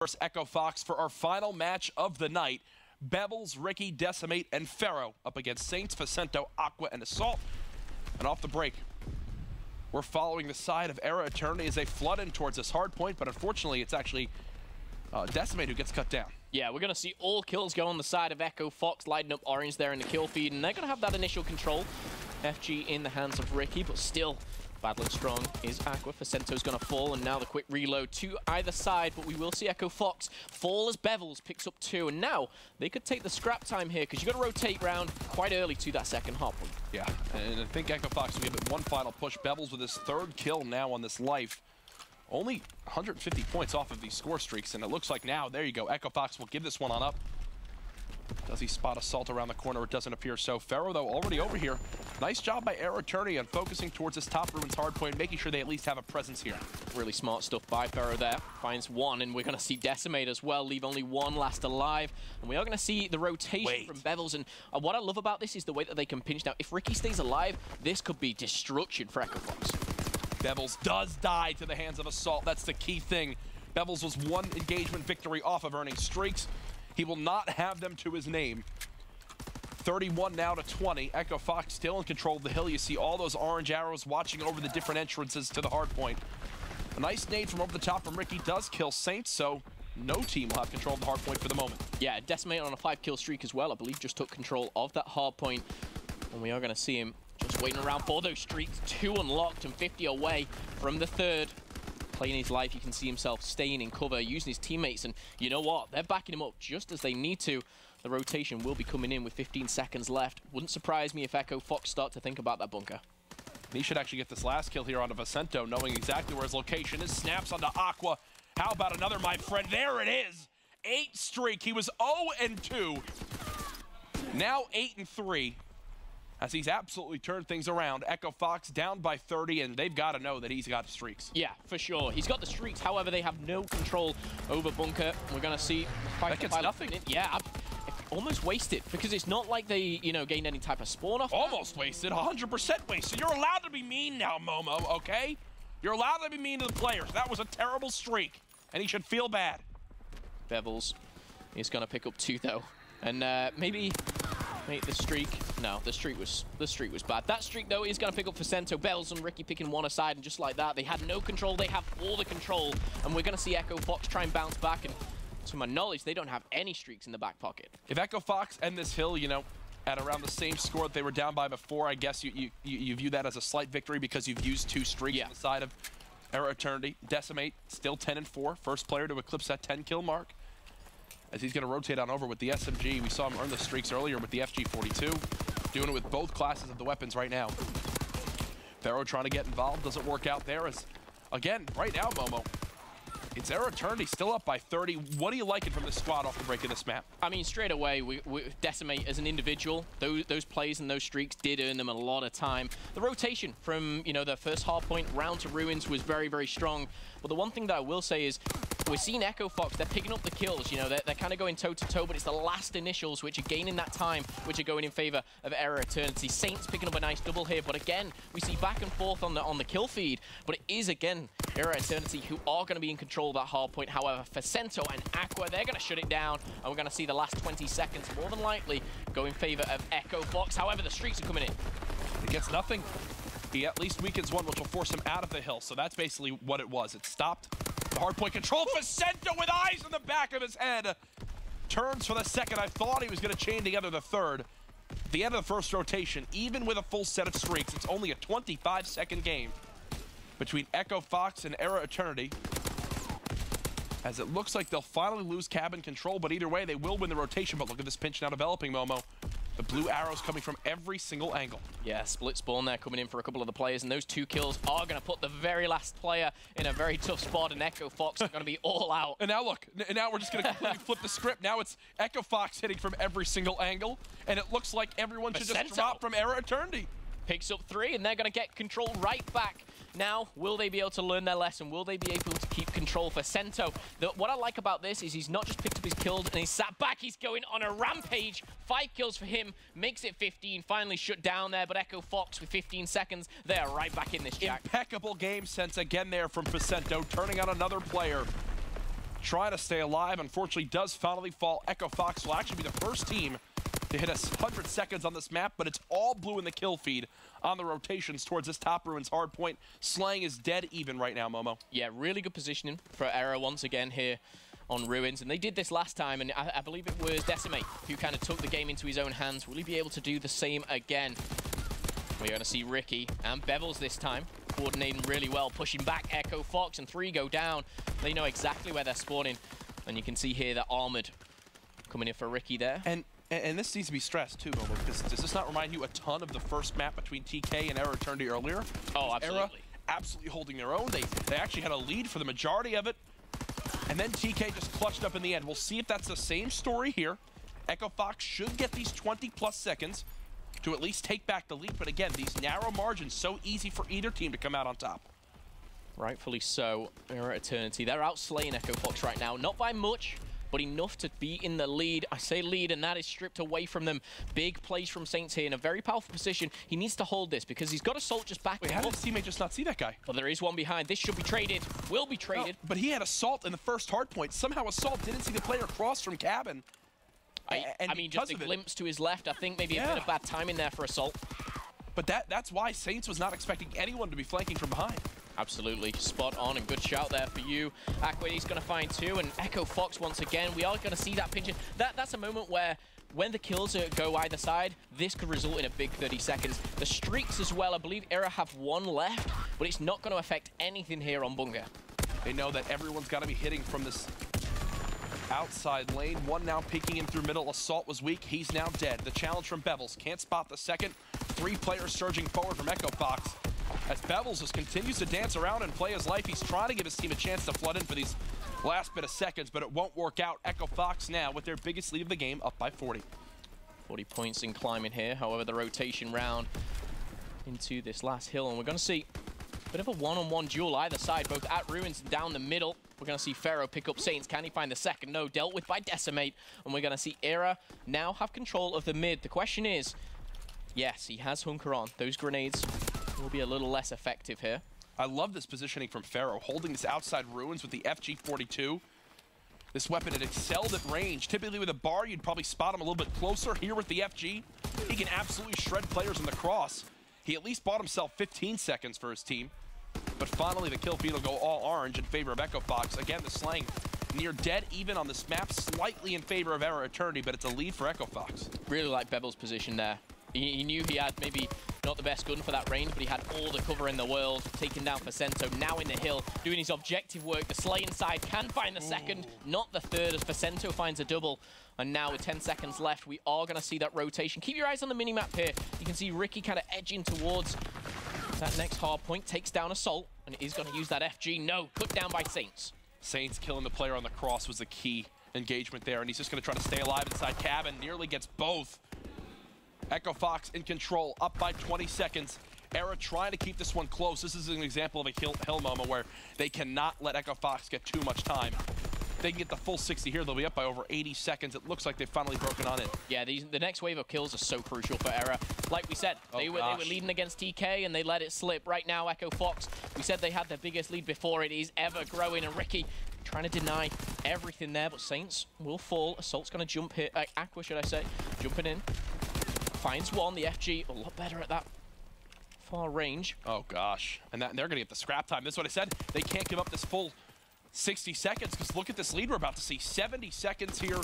versus Echo Fox for our final match of the night. Bevels, Ricky, Decimate, and Pharaoh up against Saints, Facento, Aqua, and Assault. And off the break, we're following the side of eRa Eternity as they flood in towards this hard point, but unfortunately it's actually Decimate who gets cut down. Yeah, we're going to see all kills go on the side of Echo Fox, lighting up orange there in the kill feed, and they're going to have that initial control. FG in the hands of Ricky, but still battling strong is Aqua. Facento's going to fall, and now the quick reload to either side, but we will see Echo Fox fall as Bevels picks up 2, and now they could take the scrap time here, because you've got to rotate round quite early to that second hop. Yeah, and I think Echo Fox will give it one final push. Bevels with his 3rd kill now on this life. Only 150 points off of these score streaks, and it looks like now, there you go, Echo Fox will give this one on up. Does he spot Assault around the corner? It doesn't appear so. Pharaoh, though, already over here. Nice job by eRa Eternity on focusing towards this top ruins hardpoint, making sure they at least have a presence here. Really smart stuff by Pharaoh there. Finds one, and we're going to see Decimate as well, leave only one last alive. And we are going to see the rotation from Bevels. And what I love about this is the way that they can pinch. Now, if Ricky stays alive, this could be destruction for Echo Fox. Bevels does die to the hands of Assault. That's the key thing. Bevels was 1 engagement victory off of earning streaks. He will not have them to his name. 31 now to 20. Echo Fox still in control of the hill. You see all those orange arrows watching over the different entrances to the hard point. A nice nade from over the top from Ricky does kill Saints, so no team will have control of the hard point for the moment. Yeah, Decimate on a 5-kill streak as well, I believe, just took control of that hard point. And we are going to see him just waiting around for those streaks. 2 unlocked and 50 away from the 3rd. Playing his life, you can see himself staying in cover, using his teammates, and you know what? They're backing him up just as they need to. The rotation will be coming in with 15 seconds left. Wouldn't surprise me if Echo Fox start to think about that bunker. He should actually get this last kill here onto Facento, knowing exactly where his location is. Snaps onto Aqua. How about another, my friend? There it is! 8 streak. He was 0-2. Now 8-3. As he's absolutely turned things around. Echo Fox down by 30, and they've got to know that he's got the streaks. Yeah, for sure. He's got the streaks. However, they have no control over bunker. We're going to see... That gets nothing. Yeah, almost wasted, because it's not like they, you know, gained any type of spawn off. Almost wasted. 100% wasted. You're allowed to be mean now, Momo, okay? You're allowed to be mean to the players. That was a terrible streak, and he should feel bad. Bevels is going to pick up 2, though. And maybe... Mate, the streak. No, the streak was bad. That streak, though, is going to pick up Facento. Bells and Ricky picking one aside, and just like that, they had no control. They have all the control, and we're going to see Echo Fox try and bounce back. And to my knowledge, they don't have any streaks in the back pocket. If Echo Fox end this hill, you know, at around the same score that they were down by before, I guess you view that as a slight victory because you've used 2 streaks on the side of eRa Eternity. Decimate still 10-4, first player to eclipse that 10-kill mark. As he's going to rotate on over with the SMG. We saw him earn the streaks earlier with the FG42. Doing it with both classes of the weapons right now. Pharaoh trying to get involved. Doesn't work out there. As, again, right now, Momo, it's eRa Eternity still up by 30. What are you liking from this squad off the break of this map? I mean, straight away, we Decimate as an individual. Those plays and those streaks did earn them a lot of time. The rotation from, you know, the first hard point round to ruins was very, very strong. But the one thing that I will say is, we're seeing Echo Fox, they're picking up the kills, you know, they're kind of going toe-to-toe, but it's the last initials which are gaining that time, which are going in favor of eRa Eternity. Saints picking up a nice double here, but again, we see back and forth on the kill feed, but it is, again, eRa Eternity who are going to be in control of that hard point. However, Facento and Aqua, they're going to shut it down, and we're going to see the last 20 seconds, more than likely, go in favor of Echo Fox. However, the streaks are coming in. He gets nothing. He at least weakens one, which will force him out of the hill, so that's basically what it was. It stopped. The hardpoint control. Facento with eyes in the back of his head. Turns for the second. I thought he was going to chain together the 3rd. At the end of the first rotation, even with a full set of streaks, it's only a 25-second game between Echo Fox and eRa Eternity. As it looks like they'll finally lose cabin control, but either way, they will win the rotation. But look at this pinch now developing, Momo. The blue arrows coming from every single angle. Yeah, split spawn there coming in for a couple of the players, and those 2 kills are going to put the very last player in a very tough spot, and Echo Fox are going to be all out. And now look, now we're just going to completely flip the script. Now it's Echo Fox hitting from every single angle, and it looks like everyone should just drop from eRa Eternity. Picks up 3, and they're going to get control right back. Now, will they be able to learn their lesson? Will they be able to keep control for Facento? What I like about this is he's not just picked up his kills and he's sat back, he's going on a rampage. 5 kills for him, makes it 15, finally shut down there, but Echo Fox with 15 seconds, they're right back in this, Jack. Impeccable game sense again there from Facento, turning on another player. trying to stay alive. Unfortunately, does finally fall. Echo Fox will actually be the first team to hit 100 seconds on this map, but it's all blue in the kill feed on the rotations towards this top ruins hard point. Slang is dead even right now, Momo. Yeah, really good positioning for eRa once again here on ruins, and they did this last time, and I believe it was Decimate who kind of took the game into his own hands. Will he be able to do the same again? We're going to see Ricky and Bevels this time coordinating really well, pushing back Echo Fox, and 3 go down. They know exactly where they're spawning, and you can see here that Armored coming in for Ricky there. And this needs to be stressed too, Momo, because does this not remind you a ton of the first map between TK and eRa Eternity earlier? Oh, absolutely. eRa absolutely holding their own. They actually had a lead for the majority of it, and then TK just clutched up in the end. We'll see if that's the same story here. Echo Fox should get these 20+ seconds to at least take back the lead, but again, these narrow margins, so easy for either team to come out on top. Rightfully so. eRa Eternity, they're outslaying Echo Fox right now, not by much, but enough to be in the lead. I say lead, and that is stripped away from them. Big plays from Saints here in a very powerful position. He needs to hold this because he's got Assault just back. Wait, how did his teammate just not see that guy? Well, there is one behind. This should be traded. Will be traded. No, but he had Assault in the first hard point. Somehow Assault didn't see the player cross from cabin. I mean, just a glimpse to his left. I think maybe a bit of bad timing there for Assault. But that's why Saints was not expecting anyone to be flanking from behind. Absolutely. Spot on, and good shout there for you. Aqua's going to find 2, and Echo Fox once again. We are going to see that pinch. That's a moment where when the kills go either side, this could result in a big 30 seconds. The streaks as well, I believe eRa have 1 left, but it's not going to affect anything here on Bunga. They know that everyone's got to be hitting from this outside lane. One now peeking in through middle. Assault was weak. He's now dead. The challenge from Bevels. Can't spot the second. 3 players surging forward from Echo Fox. As Bevels just continues to dance around and play his life, he's trying to give his team a chance to flood in for these last bit of seconds, but it won't work out. Echo Fox now with their biggest lead of the game, up by 40. 40 points in climbing here. However, the rotation round into this last hill, and we're going to see a bit of a one-on-one duel either side, both at ruins and down the middle. We're going to see Pharaoh pick up Saints. Can he find the second? No, dealt with by Decimate, and we're going to see eRa now have control of the mid. The question is, yes, he has Hunker on. Those grenades will be a little less effective here. I love this positioning from Pharaoh, holding this outside ruins with the FG42. This weapon, it excelled at range. Typically with a bar, you'd probably spot him a little bit closer. Here with the FG, he can absolutely shred players in the cross. He at least bought himself 15 seconds for his team. But finally, the kill feed will go all orange in favor of Echo Fox. Again, the Slang near dead even on this map, slightly in favor of eRa Eternity, but it's a lead for Echo Fox. Really like Bevel's position there. He knew he had maybe not the best gun for that range, but he had all the cover in the world. Taking down Facento, now in the hill, doing his objective work. The slaying side can find the second, not the third, as Facento finds a double. And now with 10 seconds left, we are going to see that rotation. Keep your eyes on the minimap here. You can see Ricky kind of edging towards that next hard point. Takes down Assault, and is going to use that FG. No, put down by Saints. Saints killing the player on the cross was the key engagement there, and he's just going to try to stay alive inside cabin. Nearly gets both. Echo Fox in control, up by 20 seconds. eRa trying to keep this one close. This is an example of a hill moment where they cannot let Echo Fox get too much time. They can get the full 60 here, they'll be up by over 80 seconds. It looks like they've finally broken on it. Yeah, the next wave of kills are so crucial for eRa. Like we said, they were leading against TK and they let it slip. Right now, Echo Fox, we said they had their biggest lead before. It is ever growing, and Ricky trying to deny everything there, but Saints will fall. Assault's going to jump here. Aqua, should I say, jumping in. Finds one, the FG, a lot better at that far range. Oh gosh, and they're gonna get the scrap time. That's what I said. They can't give up this full 60 seconds, because look at this lead we're about to see. 70 seconds here.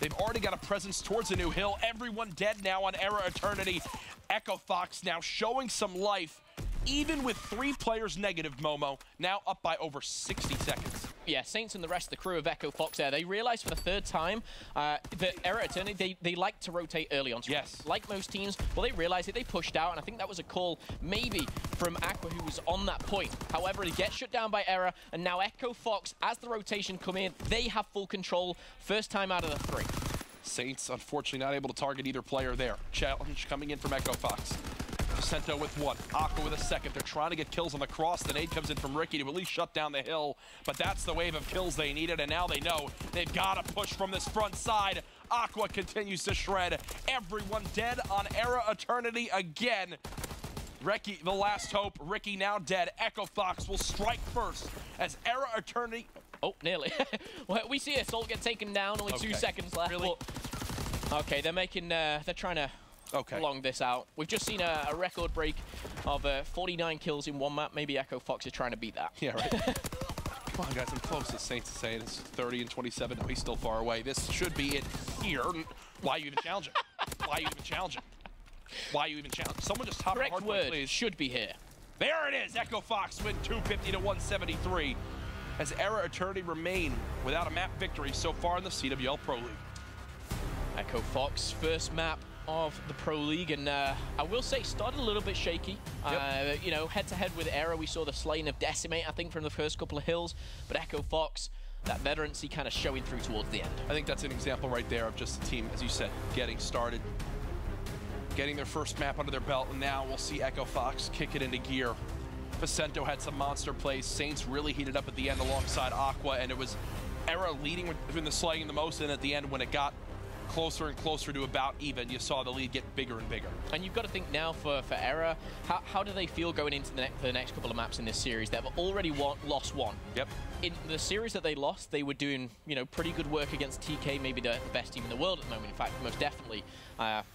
They've already got a presence towards the new hill. Everyone dead now on eRa Eternity. Echo Fox now showing some life, even with 3 players negative, Momo, now up by over 60 seconds. Yeah, Saints and the rest of the crew of Echo Fox there, they realized for the 3rd time that eRa Eternity, they like to rotate early on. Yes. Like most teams, well, they realized it, they pushed out, and I think that was a call maybe from Aqua, who was on that point. However, he gets shut down by eRa, and now Echo Fox, as the rotation come in, they have full control. 1st time out of the 3. Saints, unfortunately, not able to target either player there. Challenge coming in from Echo Fox. Facento with 1, Aqua with a 2nd. They're trying to get kills on the cross. The nade comes in from Ricky to at least shut down the hill, but that's the wave of kills they needed, and now they know they've got to push from this front side. Aqua continues to shred. Everyone dead on eRa Eternity again. Ricky, the last hope. Ricky now dead. Echo Fox will strike first as eRa Eternity Oh, nearly. Well, we see Assault get taken down, only 2 seconds left. Really? Okay, they're making, they're trying to prolong this out. We've just seen a record break of 49 kills in one map. Maybe Echo Fox is trying to beat that. Yeah, right. Come on, guys, I'm close, as Saints is saying. It's 30 and 27. No, he's still far away. This should be it here. Why are you even challenging? Why are you even challenging? Why are you even challenging? Someone just top Correct hard word, please. should be here. There it is. Echo Fox win 250 to 173. As eRa Eternity remain without a map victory so far in the CWL Pro League. Echo Fox, first map of the Pro League, and I will say started a little bit shaky. Yep. You know, head-to-head with eRa, we saw the slaying of Decimate, I think, from the first couple of hills, but Echo Fox, that veterancy kind of showing through towards the end. I think that's an example right there of just the team, as you said, getting started, getting their first map under their belt, and now we'll see Echo Fox kick it into gear. Vicento had some monster plays. Saints really heated up at the end alongside Aqua, and it was eRa leading in the slaying the most, and at the end when it got closer and closer to about even, you saw the lead get bigger and bigger. And you've got to think now for eRa, how do they feel going into the next couple of maps in this series? They've already lost one. Yep. In the series that they lost, they were doing, you know, pretty good work against TK, maybe the best team in the world at the moment. In fact, most definitely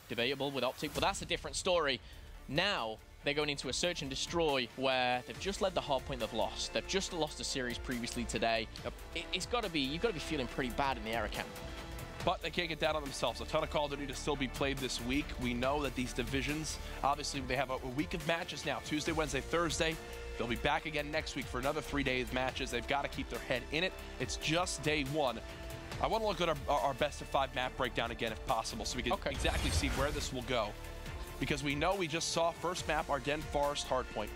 debatable with Optic, but that's a different story. Now, they're going into a search and destroy where they've just led the hardpoint they've lost. They've just lost a series previously today. Yep. You've got to be feeling pretty bad in the eRa camp. But they can't get down on themselves. A ton of Call of Duty to still be played this week. We know that these divisions, obviously they have a week of matches now. Tuesday, Wednesday, Thursday. They'll be back again next week for another 3 days matches. They've got to keep their head in it. It's just day one. I want to look at our best of 5 map breakdown again if possible so we can exactly see where this will go. Because we know we just saw first map Ardennes Forest Hardpoint,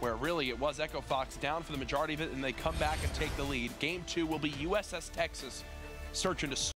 where really it was Echo Fox down for the majority of it, and they come back and take the lead. Game 2 will be USS Texas search and destroy.